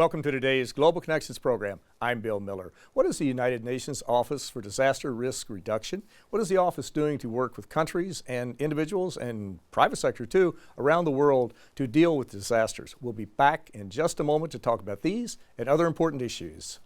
Welcome to today's Global Connections program. I'm Bill Miller. What is the United Nations Office for Disaster Risk Reduction? What is the office doing to work with countries and individuals and private sector too around the world to deal with disasters? We'll be back in just a moment to talk about these and other important issues.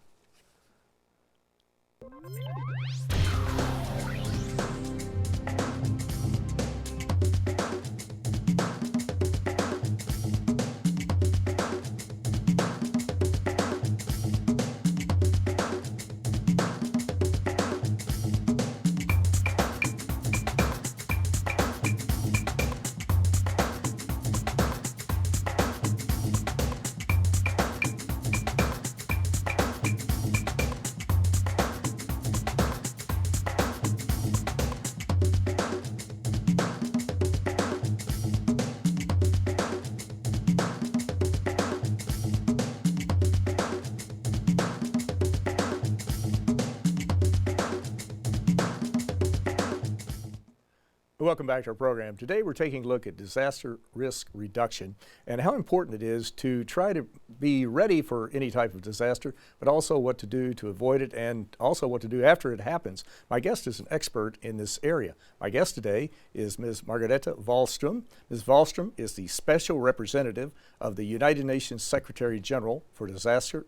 Welcome back to our program. Today we're taking a look at disaster risk reduction and how important it is to try to be ready for any type of disaster, but also what to do to avoid it and also what to do after it happens. My guest is an expert in this area. My guest today is Ms. Margareta Wahlstrom. Ms. Wahlstrom is the Special Representative of the United Nations Secretary General for Disaster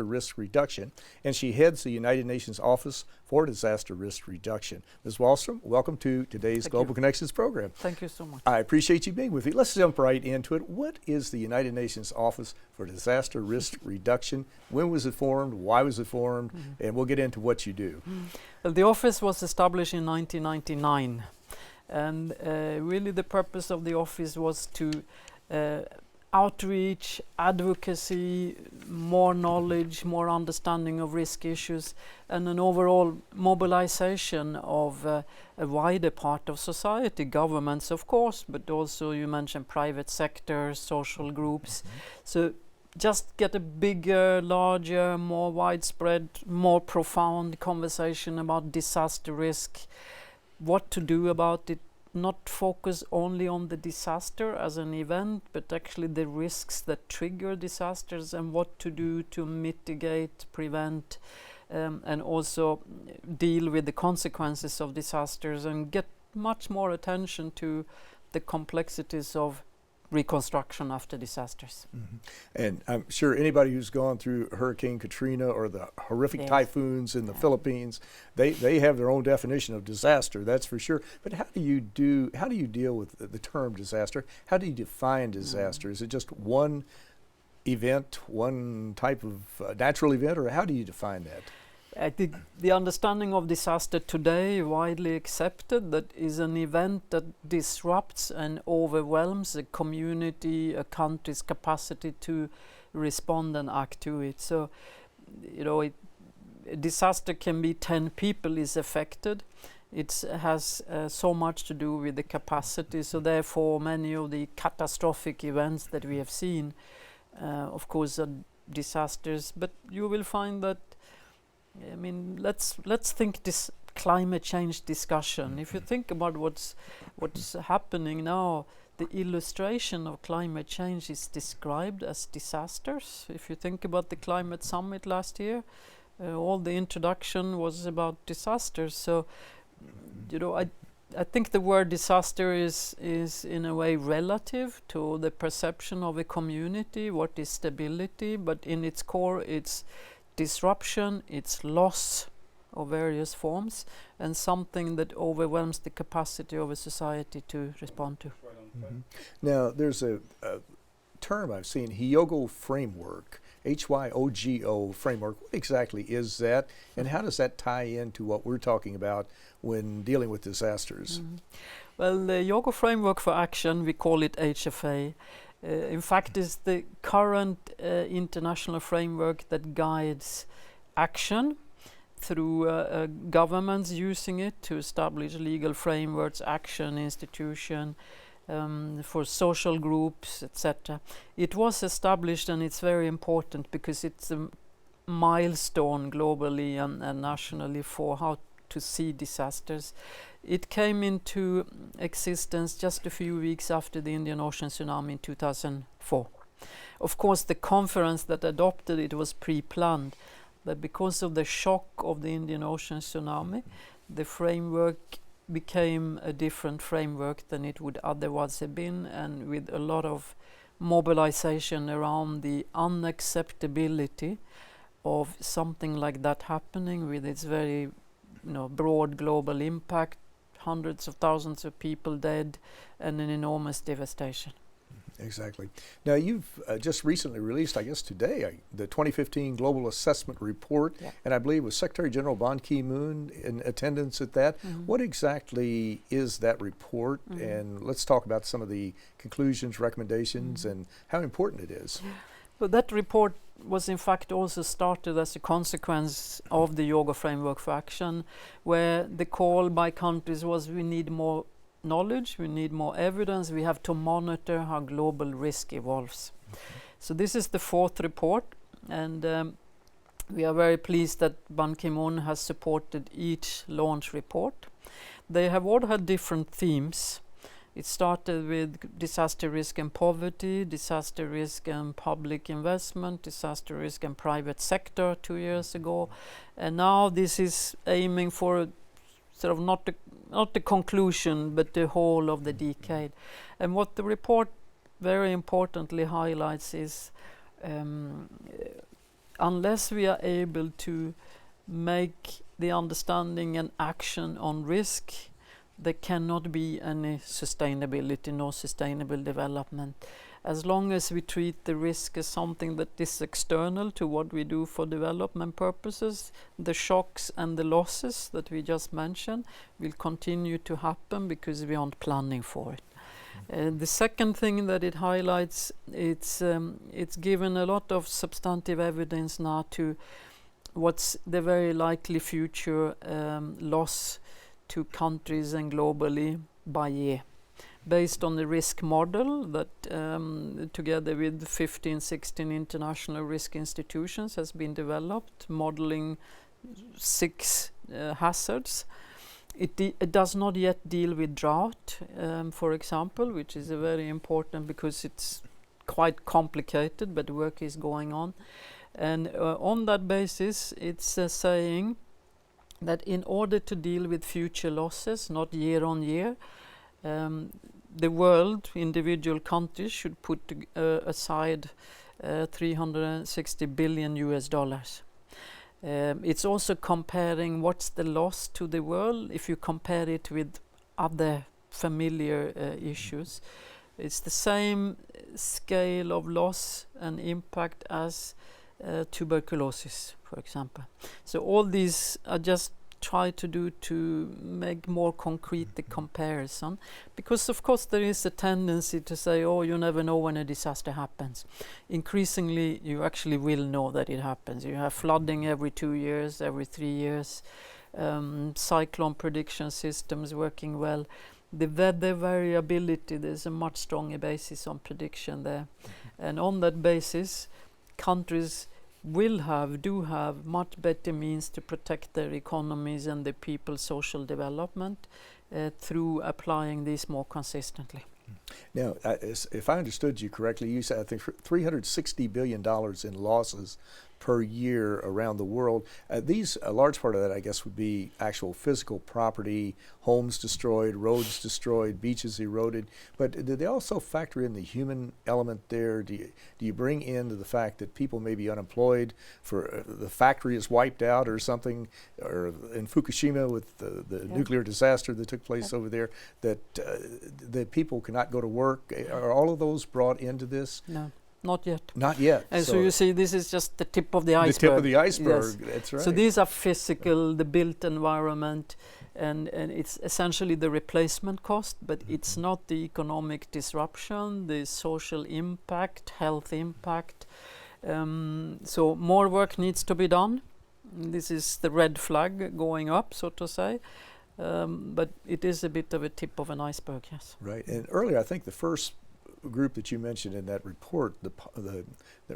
Risk Reduction, and she heads the United Nations Office for Disaster Risk Reduction. Ms. Wahlstrom, welcome to today's Global Connections program. Thank you so much. I appreciate you being with me. Let's jump right into it. What is the United Nations Office for Disaster Risk Reduction? When was it formed? Why was it formed? And we'll get into what you do. Well, the office was established in 1999, and really the purpose of the office was to outreach, advocacy, more knowledge, more understanding of risk issues, and an overall mobilization of a wider part of society, governments of course, but also you mentioned private sector, social groups. So just get a bigger, larger, more widespread, more profound conversation about disaster risk, what to do about it, not focus only on the disaster as an event, but actually the risks that trigger disasters and what to do to mitigate, prevent, and also deal with the consequences of disasters and get much more attention to the complexities of reconstruction after disasters. And I'm sure anybody who's gone through Hurricane Katrina or the horrific typhoons in the Philippines, they have their own definition of disaster, that's for sure. But how do you deal with the term disaster? How do you define disaster? Is it just one event, one type of natural event, or how do you define that? I think the understanding of disaster today, widely accepted, that is an event that disrupts and overwhelms a community, a country's capacity to respond and act to it. So, you know, a disaster can be 10 people is affected. It has so much to do with the capacity. So therefore, many of the catastrophic events that we have seen, of course, are disasters. But you will find that, I mean, let's think this climate change discussion. If you think about what's happening now, the illustration of climate change is described as disasters. If you think about the climate summit last year, all the introduction was about disasters. So, you know, I think the word disaster is in a way relative to the perception of a community. What is stability? But in its core, it's disruption, it's loss of various forms, and something that overwhelms the capacity of a society to respond to. Now, there's a term I've seen, Hyogo framework, HYOGO framework. What exactly is that, and how does that tie into what we're talking about when dealing with disasters? Well, the Hyogo framework for action, we call it HFA, in fact is the current international framework that guides action through governments using it to establish legal frameworks, action, institution, for social groups, etc. It was established, and it's very important because it's a milestone globally and nationally for how to see disasters. It came into existence just a few weeks after the Indian Ocean tsunami in 2004. Of course, the conference that adopted it was pre-planned, but because of the shock of the Indian Ocean tsunami, the framework became a different framework than it would otherwise have been, and with a lot of mobilization around the unacceptability of something like that happening with its very broad global impact, hundreds of thousands of people dead, and an enormous devastation. Exactly. Now, you've just recently released, I guess today, the 2015 Global Assessment Report, and I believe with Secretary General Ban Ki-moon in attendance at that. What exactly is that report? And let's talk about some of the conclusions, recommendations, and how important it is. But that report was in fact also started as a consequence of the Yoga Framework for Action, where the call by countries was we need more knowledge, we need more evidence, we have to monitor how global risk evolves. So this is the 4th report, and we are very pleased that Ban Ki-moon has supported each launch report. They have all had different themes. It started with disaster risk and poverty, disaster risk and public investment, disaster risk and private sector 2 years ago, and now this is aiming for sort of not the conclusion, but the whole of the decade. And what the report very importantly highlights is unless we are able to make the understanding and action on risk, there cannot be any sustainability, no sustainable development. As long as we treat the risk as something that is external to what we do for development purposes, the shocks and the losses that we just mentioned will continue to happen because we aren't planning for it. The second thing that it highlights, it's given a lot of substantive evidence now to what's the very likely future loss to countries and globally by year, based on the risk model that together with 15, 16 international risk institutions has been developed, modeling 6 hazards. It does not yet deal with drought, for example, which is a very important because it's quite complicated, but work is going on. And on that basis, it's saying that in order to deal with future losses, not year on year, the world, individual countries should put aside $360 billion. It's also comparing what's the loss to the world if you compare it with other familiar issues. It's the same scale of loss and impact as tuberculosis, for example. So all these are just try to do to make more concrete the comparison, because of course there is a tendency to say, oh, you never know when a disaster happens. Increasingly you actually will know that it happens. You have flooding every 2 years, every 3 years, cyclone prediction systems working well. The weather variability, there's a much stronger basis on prediction there, and on that basis countries do have much better means to protect their economies and the people's social development through applying these more consistently. Now, if I understood you correctly, you said I think $360 billion in losses per year around the world. A large part of that, I guess, would be actual physical property, homes destroyed, roads destroyed, beaches eroded. But do they also factor in the human element there? Do you bring in the fact that people may be unemployed, for the factory is wiped out or something, or in Fukushima with the nuclear disaster that took place over there, that the people cannot go to work? Are all of those brought into this? No. Not yet. Not yet. And so you see, this is just the tip of the iceberg. The tip of the iceberg, yes. That's right. So these are physical, the built environment, and it's essentially the replacement cost, but it's not the economic disruption, the social impact, health impact. So more work needs to be done. This is the red flag going up, so to say. But it is a bit of a tip of an iceberg, yes. Right. And earlier, I think the first group that you mentioned in that report, the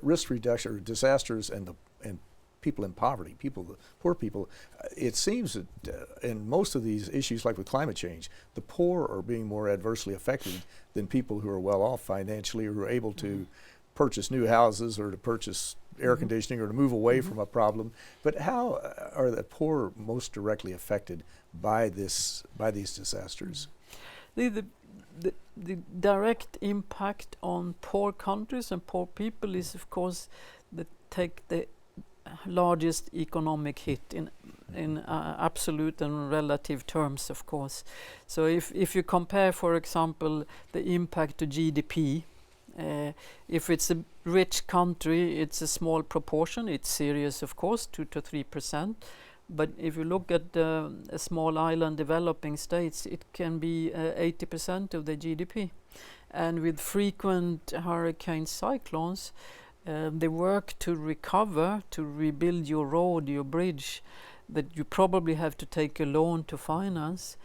risk reduction or disasters and people in poverty, the poor people, it seems that in most of these issues, like with climate change, the poor are being more adversely affected than people who are well off financially or who are able to purchase new houses or to purchase air conditioning or to move away from a problem. But how are the poor most directly affected by these disasters? The direct impact on poor countries and poor people is, of course, that take the largest economic hit in absolute and relative terms, of course. So if you compare, for example, the impact to GDP, if it's a rich country, it's a small proportion. It's serious, of course, 2 to 3%. But if you look at a small island developing states, it can be 80% of the GDP. And with frequent hurricane cyclones, the work to recover, to rebuild your road, your bridge, that you probably have to take a loan to finance,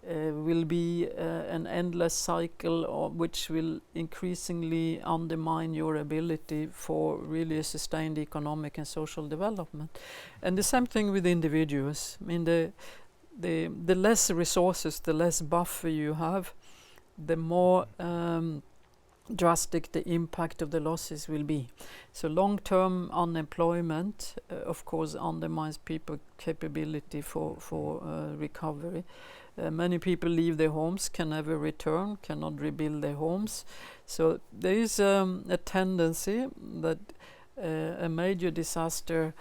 will be an endless cycle which will increasingly undermine your ability for really a sustained economic and social development. And the same thing with individuals. I mean, the less resources, the less buffer you have, the more drastic the impact of the losses will be. So long-term unemployment, of course, undermines people's capability for recovery. Many people leave their homes, can never return, cannot rebuild their homes. So there is a tendency that a major disaster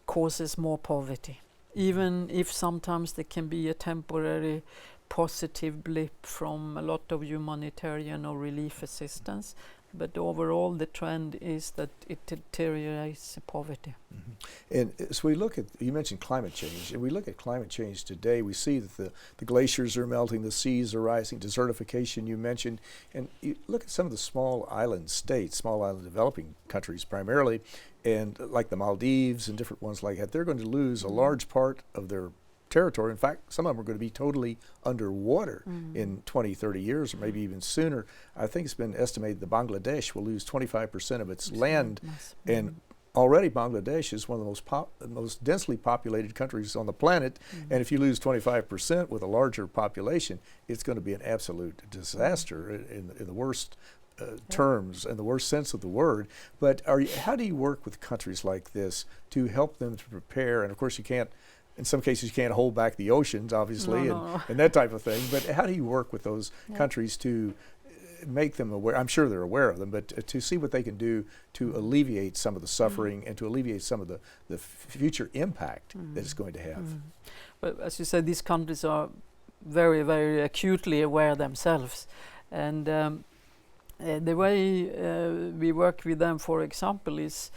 causes more poverty, even if sometimes there can be a temporary positive blip from a lot of humanitarian or relief assistance. But overall, the trend is that it deteriorates poverty. And as we look at, you mentioned climate change, and we look at climate change today, we see that the glaciers are melting, the seas are rising, desertification you mentioned, and you look at some of the small island states, small island developing countries primarily, and like the Maldives and different ones like that, they're going to lose a large part of their territory. In fact, some of them are going to be totally underwater in 20, 30 years, or maybe even sooner. I think it's been estimated that Bangladesh will lose 25% of its land, and already Bangladesh is one of the most densely populated countries on the planet, and if you lose 25% with a larger population, it's going to be an absolute disaster in the worst terms and the worst sense of the word. But how do you work with countries like this to help them to prepare? And of course, you can't, in some cases, you can't hold back the oceans, obviously, and that type of thing. But how do you work with those countries to make them aware? I'm sure they're aware of them, but to see what they can do to alleviate some of the suffering and to alleviate some of the future impact that it's going to have. But as you said, these countries are very, very acutely aware themselves. And the way we work with them, for example, is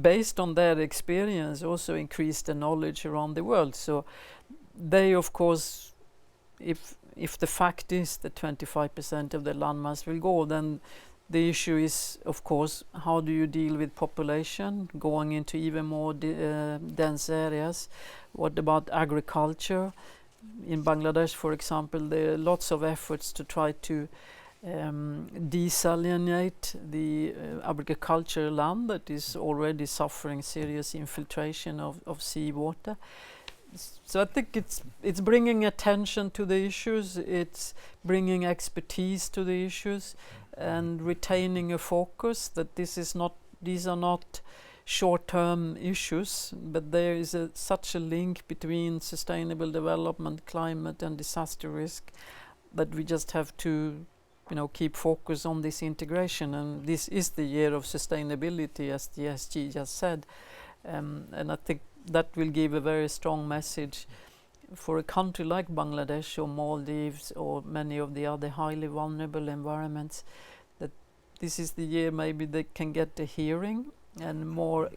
based on their experience, also increase the knowledge around the world. So they, of course, if the fact is that 25% of the landmass will go, then the issue is, of course, how do you deal with population going into even more dense areas? What about agriculture? In Bangladesh, for example, there are lots of efforts to try to desalinate the agricultural land that is already suffering serious infiltration of seawater. So I think it's bringing attention to the issues, it's bringing expertise to the issues, and retaining a focus that these are not short-term issues, but there is such a link between sustainable development, climate, and disaster risk that we just have to keep focus on this integration. And this is the year of sustainability, as the SG just said. And I think that will give a very strong message for a country like Bangladesh or Maldives or many of the other highly vulnerable environments, that this is the year maybe they can get a hearing and more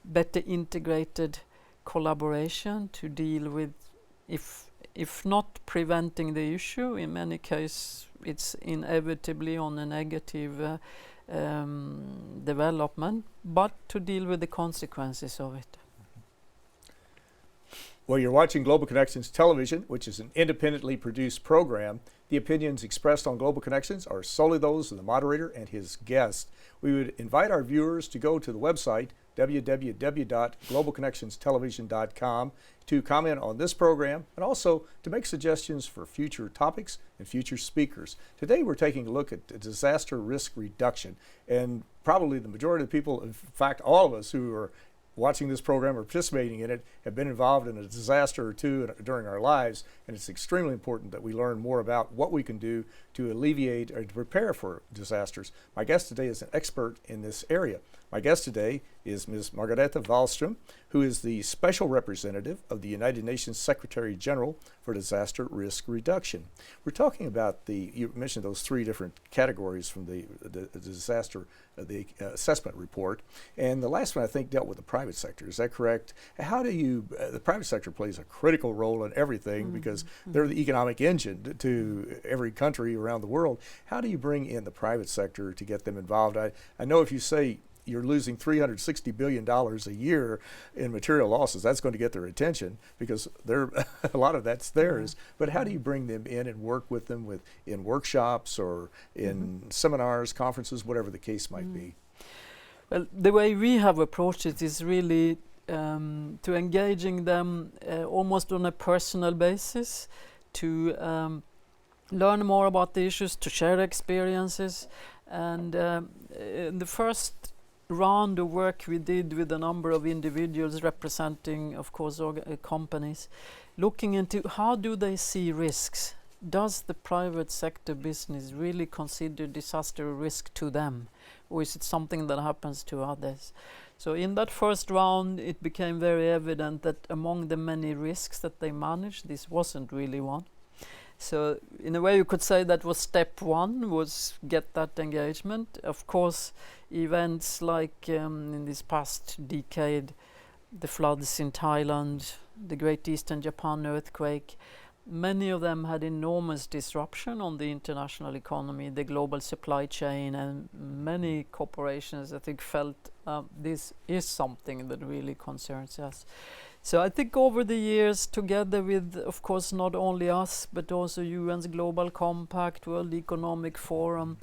better integrated collaboration to deal with, if not preventing the issue, in many cases it's inevitably on a negative development, but to deal with the consequences of it. Well, you're watching Global Connections Television, which is an independently produced program. The opinions expressed on Global Connections are solely those of the moderator and his guest. We would invite our viewers to go to the website www.globalconnectionstelevision.com, to comment on this program and also to make suggestions for future topics and future speakers. Today we're taking a look at disaster risk reduction, and probably the majority of the people, in fact all of us who are watching this program or participating in it, have been involved in a disaster or two during our lives, and it's extremely important that we learn more about what we can do to alleviate or to prepare for disasters. My guest today is an expert in this area. My guest today is Ms. Margareta Wahlstrom, who is the Special Representative of the United Nations Secretary General for Disaster Risk Reduction. We're talking about you mentioned those three different categories from the disaster, the assessment report, and the last one I think dealt with the private sector. Is that correct? How do you, the private sector plays a critical role in everything because they're the economic engine to every country around the world. How do you bring in the private sector to get them involved? I know if you say you're losing $360 billion a year in material losses, that's going to get their attention because a lot of that's theirs. But how do you bring them in and work with them in workshops or in seminars, conferences, whatever the case might be? Well, the way we have approached it is really to engaging them almost on a personal basis, to learn more about the issues, to share experiences. And in the first round of work we did with a number of individuals representing, of course, companies, looking into how do they see risks. Does the private sector business really consider disaster a risk to them, or is it something that happens to others? So in that first round it became very evident that among the many risks that they managed, this wasn't really one. So in a way you could say that was step one, was get that engagement. Of course, events like in this past decade, the floods in Thailand, the Great Eastern Japan earthquake, many of them had enormous disruption on the international economy, the global supply chain, and many corporations I think felt this is something that really concerns us. So I think over the years, together with, of course, not only us, but also UN's Global Compact, World Economic Forum,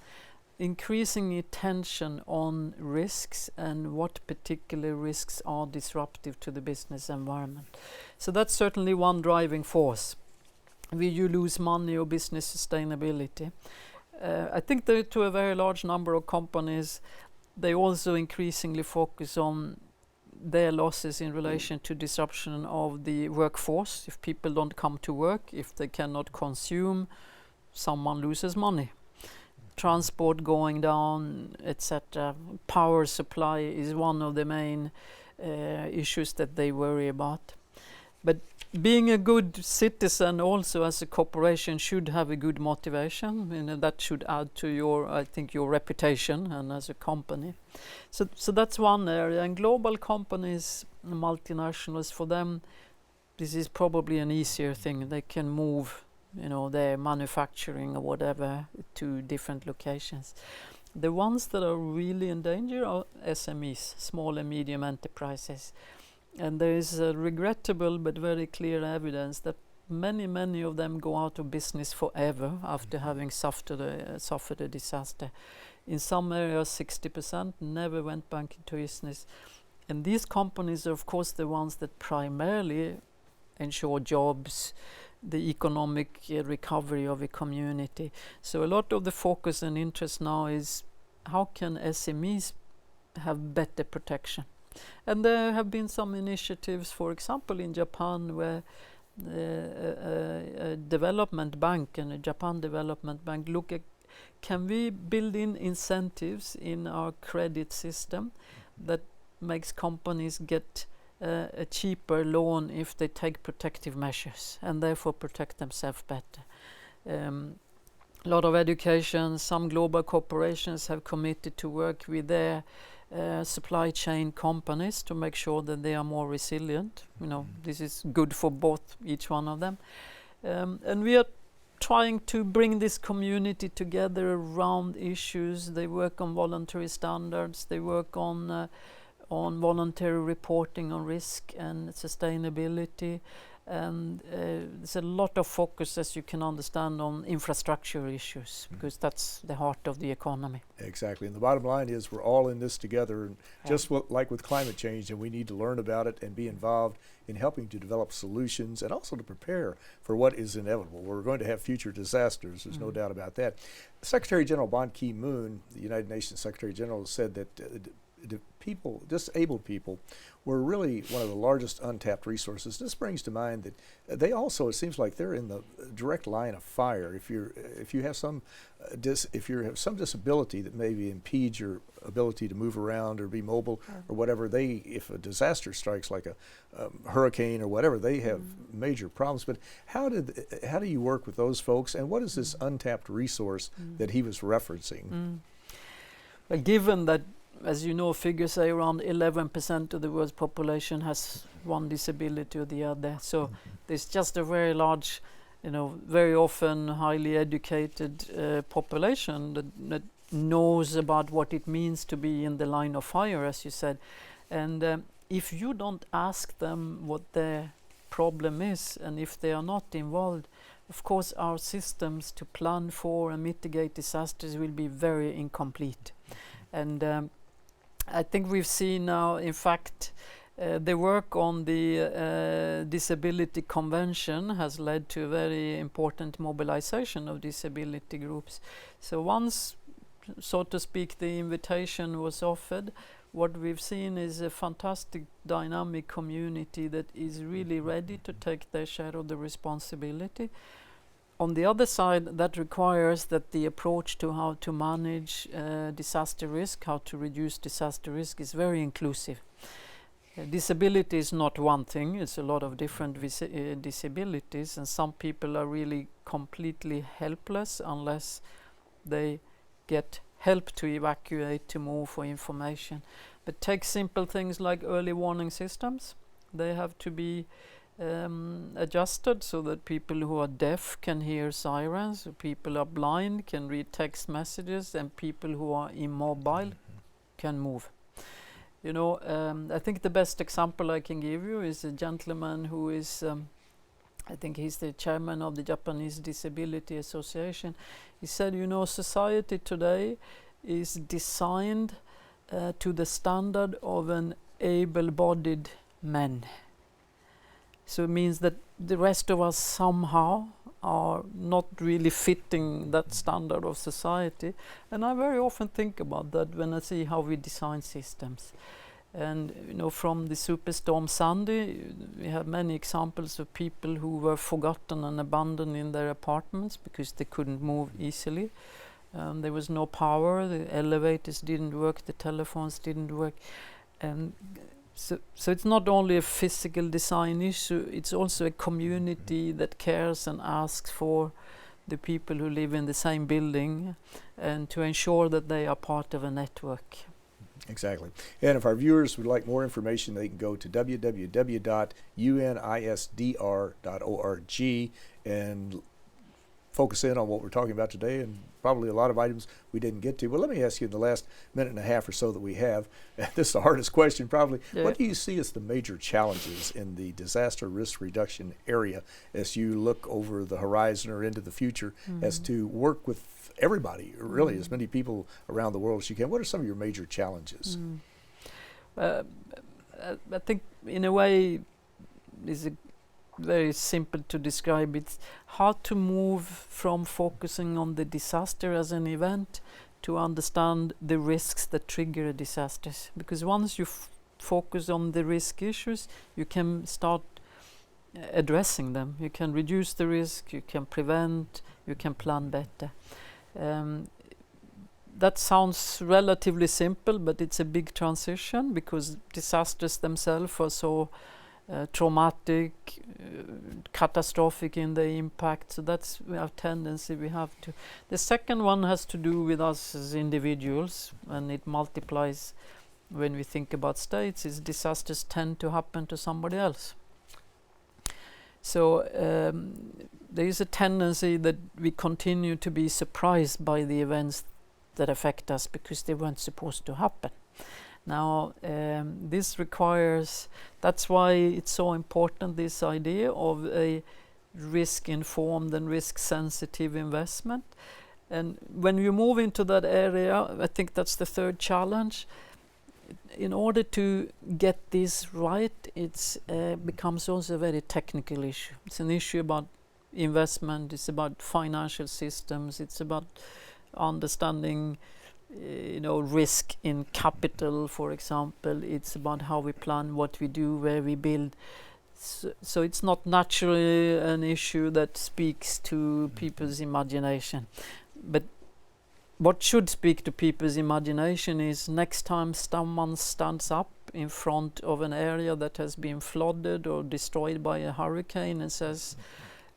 increasing attention on risks and what particular risks are disruptive to the business environment. So that's certainly one driving force. Will you lose money or business sustainability? I think that to a very large number of companies, they also increasingly focus on their losses in relation to disruption of the workforce. If people don't come to work, if they cannot consume, someone loses money. Transport going down, etc. Power supply is one of the main issues that they worry about. But being a good citizen also as a corporation should have a good motivation. You know, that should add to your, I think, your reputation and as a company. So that's one area. And global companies, multinationals, for them, this is probably an easier thing. They can move, you know, their manufacturing or whatever to different locations. The ones that are really in danger are SMEs, small and medium enterprises. And there is regrettable but very clear evidence that many of them go out of business forever after having suffered a disaster. In some areas 60% never went back into business. And these companies are of course the ones that primarily ensure jobs, the economic recovery of a community. So a lot of the focus and interest now is how can SMEs have better protection. And there have been some initiatives, for example, in Japan, where a development bank and a Japan Development Bank look at can we build in incentives in our credit system that makes companies get a cheaper loan if they take protective measures and therefore protect themselves better. A lot of education, some global corporations have committed to work with their supply chain companies to make sure that they are more resilient. You know, this is good for both, each one of them. And we are trying to bring this community together around issues. They work on voluntary standards, they work on voluntary reporting on risk and sustainability. And there's a lot of focus, as you can understand, on infrastructure issues, because that's the heart of the economy. Exactly, and the bottom line is we're all in this together, and Yeah. just like with climate change, and we need to learn about it and be involved in helping to develop solutions and also to prepare for what is inevitable. We're going to have future disasters, there's no doubt about that. Secretary General Ban Ki-moon, the United Nations Secretary General, said that disabled people were really one of the largest untapped resources. This brings to mind that they also, it seems like they're in the direct line of fire. If you have some disability that maybe impedes your ability to move around or be mobile or whatever, if a disaster strikes like a hurricane or whatever, they have major problems. But how do you work with those folks, and what is this untapped resource that he was referencing? Well, given that, as you know, figures say around 11% of the world's population has one disability or the other. So there's just a very large, very often highly educated population that knows about what it means to be in the line of fire, as you said. And if you don't ask them what their problem is, and if they are not involved, of course our systems to plan for and mitigate disasters will be very incomplete. And I think we've seen now, in fact, the work on the Disability Convention has led to a very important mobilization of disability groups. So once, so to speak, the invitation was offered, what we've seen is a fantastic dynamic community that is really ready to take their share of the responsibility. On the other side, that requires that the approach to how to manage disaster risk, how to reduce disaster risk, is very inclusive. Disability is not one thing, it's a lot of different disabilities, and some people are really completely helpless unless they get help to evacuate, to move for information. But take simple things like early warning systems. They have to be adjusted so that people who are deaf can hear sirens, people who are blind can read text messages, and people who are immobile can move. I think the best example I can give you is a gentleman who is, I think he's the chairman of the Japanese Disability Association. He said, society today is designed to the standard of an able-bodied man. So it means that the rest of us somehow are not really fitting that standard of society. And I very often think about that when I see how we design systems. And from the superstorm Sandy, we have many examples of people who were forgotten and abandoned in their apartments because they couldn't move easily. There was no power, the elevators didn't work, the telephones didn't work. And so it's not only a physical design issue, it's also a community that cares and asks for the people who live in the same building and to ensure that they are part of a network. Exactly. And if our viewers would like more information, they can go to www.unisdr.org and focus in on what we're talking about today, and probably a lot of items we didn't get to. But let me ask you in the last minute and a half or so that we have, this is the hardest question probably, what do you see as the major challenges in the disaster risk reduction area as you look over the horizon or into the future as to work with everybody, really as many people around the world as you can? What are some of your major challenges? I think in a way is very simple to describe. It's how to move from focusing on the disaster as an event to understand the risks that trigger disasters. Because once you focus on the risk issues, you can start addressing them. You can reduce the risk, you can prevent, you can plan better. That sounds relatively simple, but it's a big transition because disasters themselves are so traumatic, catastrophic in the impact. So that's our tendency we have to. The second one has to do with us as individuals, and it multiplies when we think about states, is disasters tend to happen to somebody else. So there is a tendency that we continue to be surprised by the events that affect us because they weren't supposed to happen. Now, this requires, that's why it's so important, this idea of a risk-informed and risk-sensitive investment. And when you move into that area, I think that's the third challenge. In order to get this right, it becomes also a very technical issue. It's an issue about investment, it's about financial systems, it's about understanding risk in capital, for example. It's about how we plan, what we do, where we build. So it's not naturally an issue that speaks to people's imagination. But what should speak to people's imagination is next time someone stands up in front of an area that has been flooded or destroyed by a hurricane and says,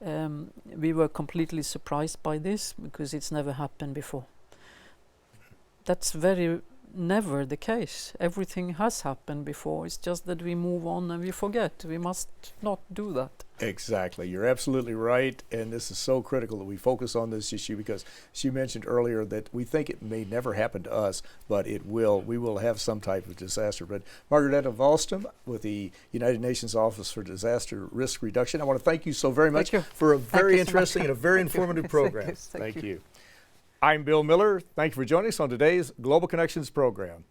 we were completely surprised by this because it's never happened before. That's never the case. Everything has happened before. It's just that we move on and we forget. We must not do that. Exactly. You're absolutely right. And this is so critical that we focus on this issue because, as you mentioned earlier, that we think it may never happen to us, but it will. We will have some type of disaster. But Margareta Wahlstrom with the United Nations Office for Disaster Risk Reduction, I want to thank you so very much for a very interesting and a very informative program. Thank you. I'm Bill Miller. Thank you for joining us on today's Global Connections program.